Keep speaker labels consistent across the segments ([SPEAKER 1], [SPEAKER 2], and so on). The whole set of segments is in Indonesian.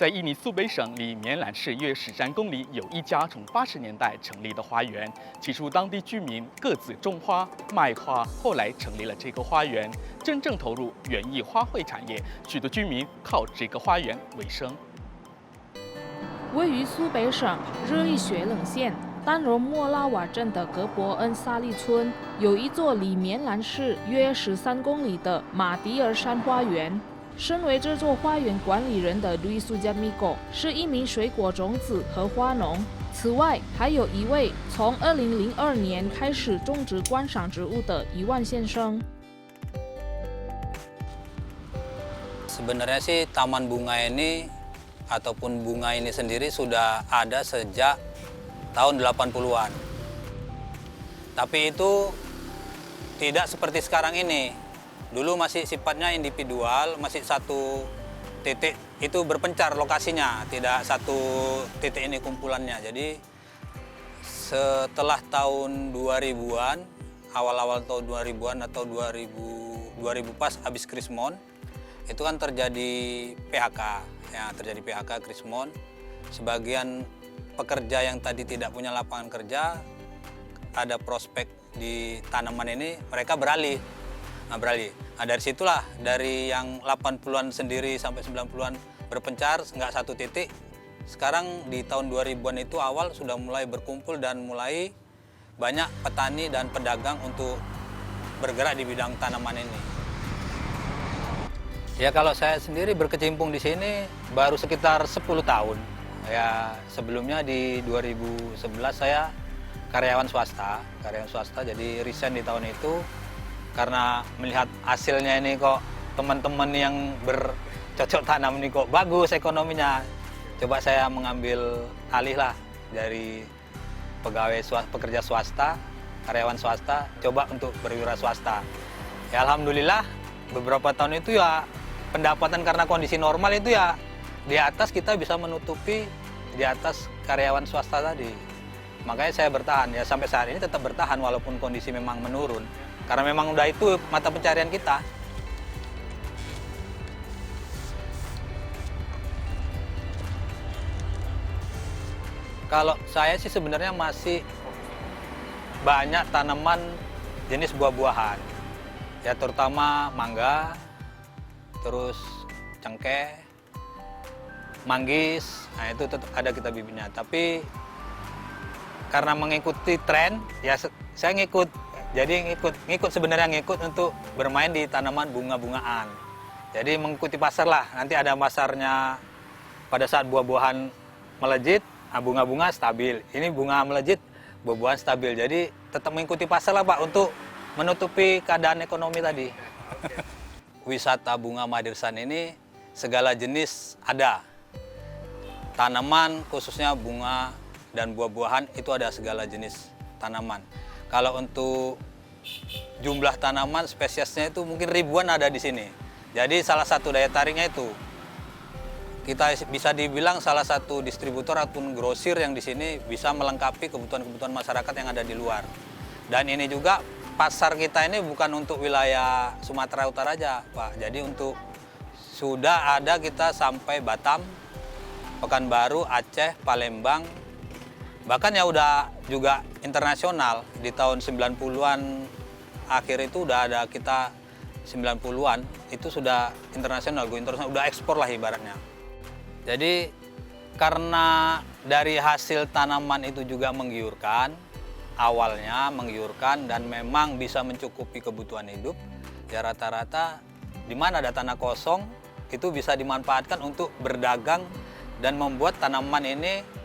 [SPEAKER 1] 在印尼苏北省里棉兰市约13公里，有一家从80年代成立的花园。起初，当地居民各自种花、卖花，后来成立了这个花园，真正投入园艺花卉产业。许多居民靠这个花园为生。
[SPEAKER 2] 位于苏北省热议雪冷县丹荣莫拉瓦镇的格伯恩萨利村，有一座离棉兰市约13公里的马迪尔山花园。身为这座花园管理人的 Luis Sujatmiko 是一名水果种子和花农。此外，还有一位从2002年开始种植观赏植物的伊万先生。
[SPEAKER 3] Sebenarnya sih taman bunga ini ataupun bunga ini sendiri sudah ada sejak tahun 80-an. Tapi itu tidak seperti sekarang ini. Dulu masih sifatnya individual, masih satu titik itu berpencar lokasinya, tidak satu titik ini kumpulannya. Jadi setelah tahun 2000-an, awal-awal tahun 2000-an atau 2000 pas habis Krismon, itu kan terjadi PHK, ya terjadi PHK Krismon. Sebagian pekerja yang tadi tidak punya lapangan kerja, ada prospek di tanaman ini, mereka beralih. Nah, dari situlah, dari yang 80-an sendiri sampai 90-an berpencar, nggak satu titik. Sekarang di tahun 2000-an itu awal sudah mulai berkumpul dan mulai banyak petani dan pedagang untuk bergerak di bidang tanaman ini. Ya kalau saya sendiri berkecimpung di sini baru sekitar 10 tahun. Ya sebelumnya di 2011 saya karyawan swasta, jadi resign di tahun itu. Karena melihat hasilnya ini kok teman-teman yang bercocok tanam ini kok bagus ekonominya. Coba saya mengambil alih lah dari pekerja swasta, karyawan swasta, coba untuk berwira swasta. Ya alhamdulillah beberapa tahun itu ya pendapatan karena kondisi normal itu ya di atas kita bisa menutupi di atas karyawan swasta tadi. Makanya saya bertahan ya sampai saat ini tetap bertahan walaupun kondisi memang menurun. Karena memang udah itu mata pencarian kita. Kalau saya sih sebenarnya masih banyak tanaman jenis buah-buahan. Ya terutama mangga, terus cengkeh, manggis, nah itu tetap ada kita bibitnya. Tapi karena mengikuti tren, ya saya ngikut. Jadi ngikut untuk bermain di tanaman bunga-bungaan. Jadi mengikuti pasar lah, nanti ada pasarnya pada saat buah-buahan melejit, bunga-bunga stabil. Ini bunga melejit, buah-buahan stabil. Jadi tetap mengikuti pasar lah Pak untuk menutupi keadaan ekonomi tadi. Wisata bunga Madirsan ini segala jenis ada. Tanaman khususnya bunga dan buah-buahan itu ada segala jenis tanaman. Kalau untuk jumlah tanaman spesiesnya itu mungkin ribuan ada di sini. Jadi salah satu daya tariknya itu kita bisa dibilang salah satu distributor ataupun grosir yang di sini bisa melengkapi kebutuhan-kebutuhan masyarakat yang ada di luar. Dan ini juga pasar kita ini bukan untuk wilayah Sumatera Utara aja, Pak. Jadi untuk sudah ada kita sampai Batam, Pekanbaru, Aceh, Palembang. Bahkan ya udah juga internasional di tahun 90-an akhir itu udah ada kita 90-an itu sudah internasional, udah ekspor lah ibaratnya. Jadi karena dari hasil tanaman itu juga menggiurkan, awalnya menggiurkan dan memang bisa mencukupi kebutuhan hidup, ya rata-rata di mana ada tanah kosong itu bisa dimanfaatkan untuk berdagang dan membuat tanaman ini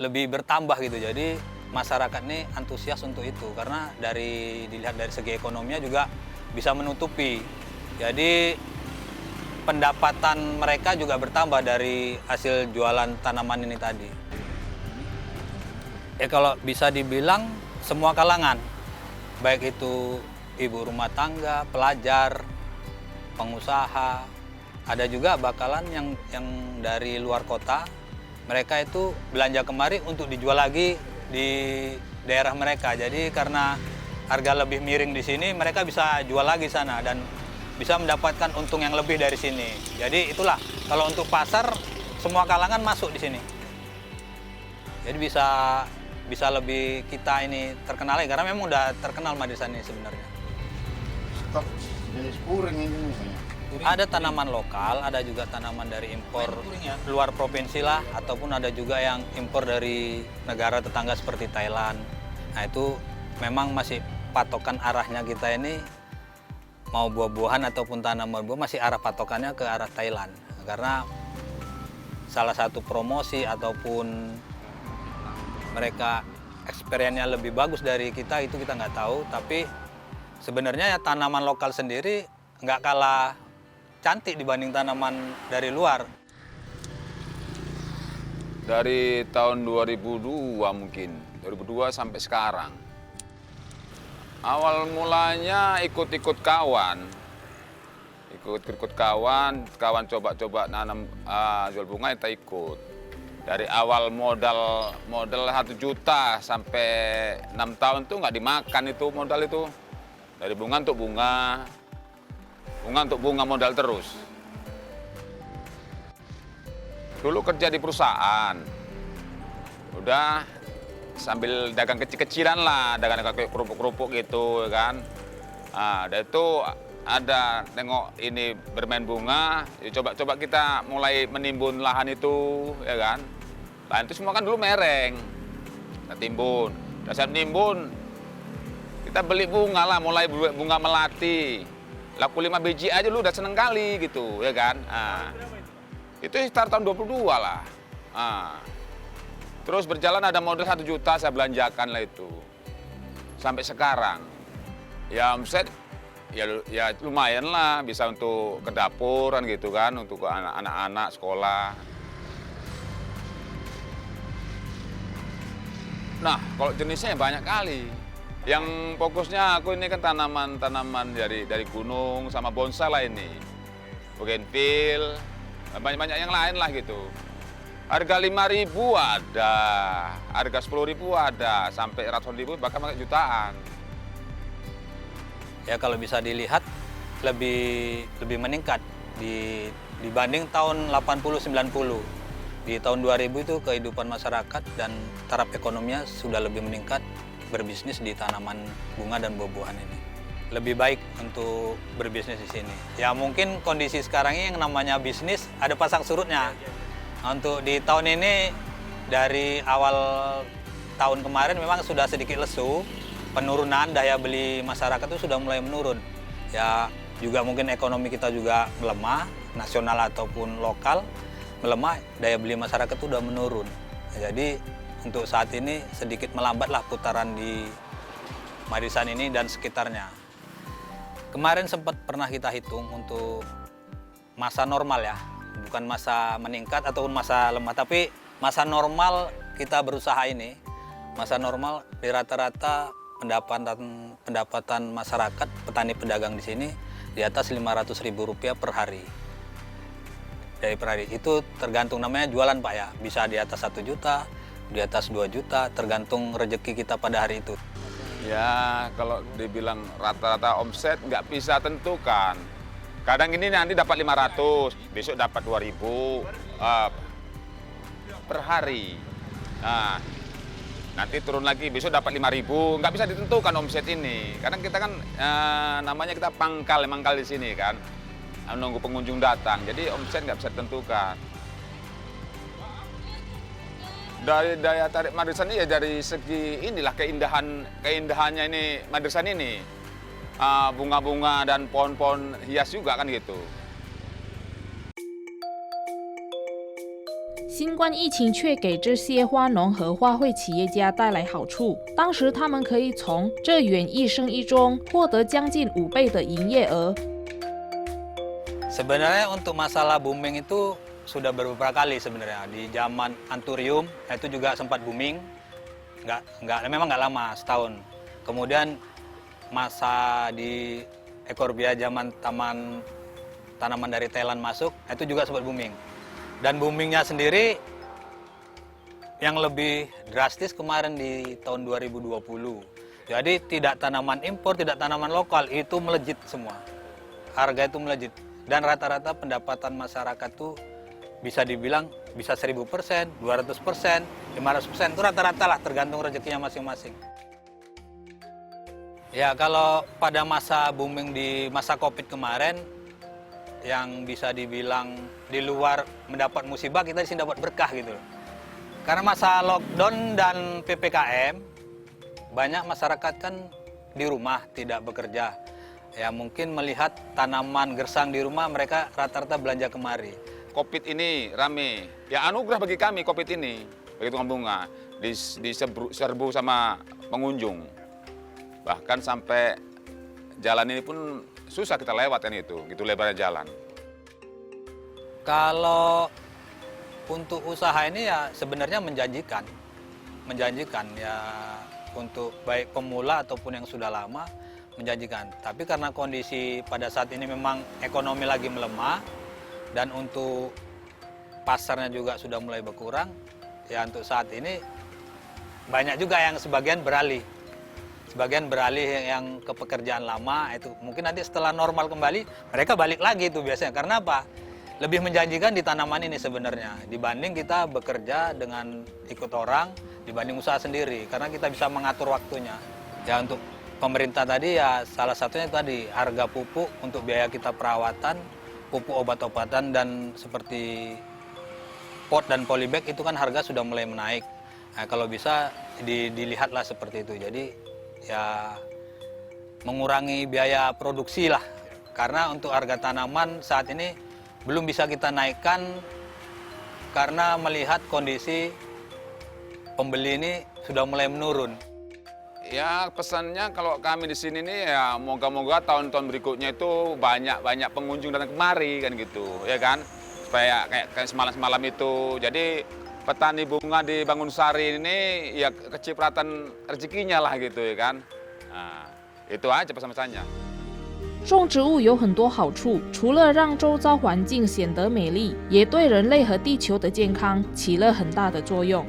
[SPEAKER 3] lebih bertambah gitu. Jadi masyarakat ini antusias untuk itu karena dilihat dari segi ekonominya juga bisa menutupi. Jadi pendapatan mereka juga bertambah dari hasil jualan tanaman ini tadi. Ya kalau bisa dibilang semua kalangan, baik itu ibu rumah tangga, pelajar, pengusaha, ada juga bakalan yang dari luar kota. Mereka itu belanja kemari untuk dijual lagi di daerah mereka. Jadi karena harga lebih miring di sini, mereka bisa jual lagi sana dan bisa mendapatkan untung yang lebih dari sini. Jadi itulah, kalau untuk pasar semua kalangan masuk di sini. Jadi bisa lebih kita ini terkenal ya, karena memang udah terkenal Madrisan ini sebenarnya.
[SPEAKER 4] Stok jenis puring ini misalnya.
[SPEAKER 3] Ada tanaman lokal, ada juga tanaman dari impor luar provinsi lah, ataupun ada juga yang impor dari negara tetangga seperti Thailand. Nah itu memang masih patokan arahnya kita ini, mau buah-buahan ataupun tanaman buah masih arah patokannya ke arah Thailand. Karena salah satu promosi ataupun mereka experience-nya lebih bagus dari kita itu kita nggak tahu, tapi sebenarnya ya tanaman lokal sendiri nggak kalah cantik dibanding tanaman dari luar.
[SPEAKER 5] Dari tahun 2002 mungkin, 2002 sampai sekarang. Awal mulanya ikut-ikut kawan. Kawan coba-coba nanam jual bunga kita ikut. Dari awal modal 1 juta sampai 6 tahun tuh nggak dimakan itu modal itu. Dari bunga untuk bunga untuk bunga modal terus. Dulu kerja di perusahaan, udah sambil dagang kecil-kecilan lah, dagang kerupuk-kerupuk gitu kan. Nah, dari itu ada tengok ini bermain bunga, ya coba-coba kita mulai menimbun lahan itu, ya kan. Lahan itu semua kan dulu mereng, kita timbun. Dasar nimbun, kita beli bunga lah, mulai bunga melati. Laku 5 biji aja lu udah seneng kali gitu, ya kan. Nah, itu sekitar tahun 22 lah. Nah, terus berjalan ada modal 1 juta saya belanjakan lah itu. Sampai sekarang. Ya omset ya lumayan lah, bisa untuk ke dapur kan gitu kan, untuk anak-anak sekolah. Nah, kalau jenisnya banyak kali. Yang fokusnya aku ini kan tanaman dari gunung sama bonsai lah ini. Bougainville, banyak-banyak yang lain lah gitu. Harga 5.000 ada, harga 10.000 ada, sampai ratusan ribu bahkan jutaan.
[SPEAKER 3] Ya kalau bisa dilihat lebih meningkat dibanding tahun 80-90. Di tahun 2000 itu kehidupan masyarakat dan taraf ekonominya sudah lebih meningkat berbisnis di tanaman bunga dan buah-buahan ini. Lebih baik untuk berbisnis di sini. Ya mungkin kondisi sekarang ini yang namanya bisnis ada pasang surutnya. Untuk di tahun ini dari awal tahun kemarin memang sudah sedikit lesu. Penurunan daya beli masyarakat itu sudah mulai menurun. Ya juga mungkin ekonomi kita juga melemah, nasional ataupun lokal melemah, daya beli masyarakat itu sudah menurun. Jadi untuk saat ini sedikit melambatlah putaran di Madrisan ini dan sekitarnya. Kemarin sempat pernah kita hitung untuk masa normal ya, bukan masa meningkat ataupun masa lemah, tapi masa normal kita berusaha ini, masa normal di rata-rata pendapatan masyarakat, petani pedagang di sini di atas Rp500.000 per hari. Dari per hari itu tergantung namanya jualan Pak ya, bisa di atas 1 juta, di atas 2 juta, tergantung rezeki kita pada hari itu.
[SPEAKER 5] Ya kalau dibilang rata-rata omset nggak bisa tentukan. Kadang ini nanti dapat 500, besok dapat 2.000 per hari. Nah, nanti turun lagi, besok dapat 5.000, nggak bisa ditentukan omset ini. Karena kita kan namanya kita mangkal di sini kan, menunggu pengunjung datang. Jadi omset nggak bisa ditentukan. Dari daya tarik Madrisan ini ya dari segi inilah keindahannya ini Madrisan ini. Bunga-bunga dan pohon-pohon hias juga kan gitu.
[SPEAKER 2] 新冠疫情却给这些花农和花卉企业家带来好处。当时他们可以从这园艺生意中获得将近5倍的营业额。
[SPEAKER 3] Sebenarnya untuk masalah booming itu sudah beberapa kali sebenarnya. Di zaman Anturium itu juga sempat booming, memang nggak lama, setahun. Kemudian masa di Ecorbia zaman tanaman dari Thailand masuk, itu juga sempat booming. Dan boomingnya sendiri yang lebih drastis kemarin di tahun 2020. Jadi tidak tanaman impor, tidak tanaman lokal, itu melejit semua. Harga itu melejit. Dan rata-rata pendapatan masyarakat itu bisa dibilang bisa 1000%, 200%, 500%, itu rata-rata lah tergantung rezekinya masing-masing. Ya kalau pada masa booming di masa Covid kemarin, yang bisa dibilang di luar mendapat musibah, kita di sini dapat berkah gitu loh. Karena masa lockdown dan PPKM, banyak masyarakat kan di rumah tidak bekerja. Ya mungkin melihat tanaman gersang di rumah, mereka rata-rata belanja kemari.
[SPEAKER 5] Covid ini rame, ya anugerah bagi kami Covid ini, bagi tukang bunga, diserbu sama pengunjung. Bahkan sampai jalan ini pun susah kita lewat kan itu, gitu lebarnya jalan.
[SPEAKER 3] Kalau untuk usaha ini ya sebenarnya menjanjikan ya untuk baik pemula ataupun yang sudah lama menjanjikan. Tapi karena kondisi pada saat ini memang ekonomi lagi melemah dan untuk pasarnya juga sudah mulai berkurang, ya untuk saat ini banyak juga yang sebagian beralih yang ke pekerjaan lama. Itu mungkin nanti setelah normal kembali mereka balik lagi itu biasanya. Karena apa? Lebih menjanjikan di tanaman ini sebenarnya dibanding kita bekerja dengan ikut orang, dibanding usaha sendiri, karena kita bisa mengatur waktunya. Ya untuk pemerintah tadi ya salah satunya tadi harga pupuk untuk biaya kita perawatan, pupuk obat-obatan dan seperti pot dan polybag itu kan harga sudah mulai menaik. Nah, kalau bisa dilihatlah seperti itu. Jadi ya mengurangi biaya produksi lah. Karena untuk harga tanaman saat ini belum bisa kita naikkan karena melihat kondisi pembeli ini sudah mulai menurun.
[SPEAKER 5] Ya pesannya kalau kami di sini nih ya moga-moga tahun-tahun berikutnya itu banyak pengunjung datang kemari kan gitu, ya kan? Supaya kayak semalam itu. Jadi petani bunga di Bangunsari ini ya kecipratan rezekinya lah gitu ya kan. Nah, itu aja pesan-pesannya.
[SPEAKER 2] 种植物有很多好处，除了让周遭环境显得美丽，也对人类和地球的健康起了很大的作用。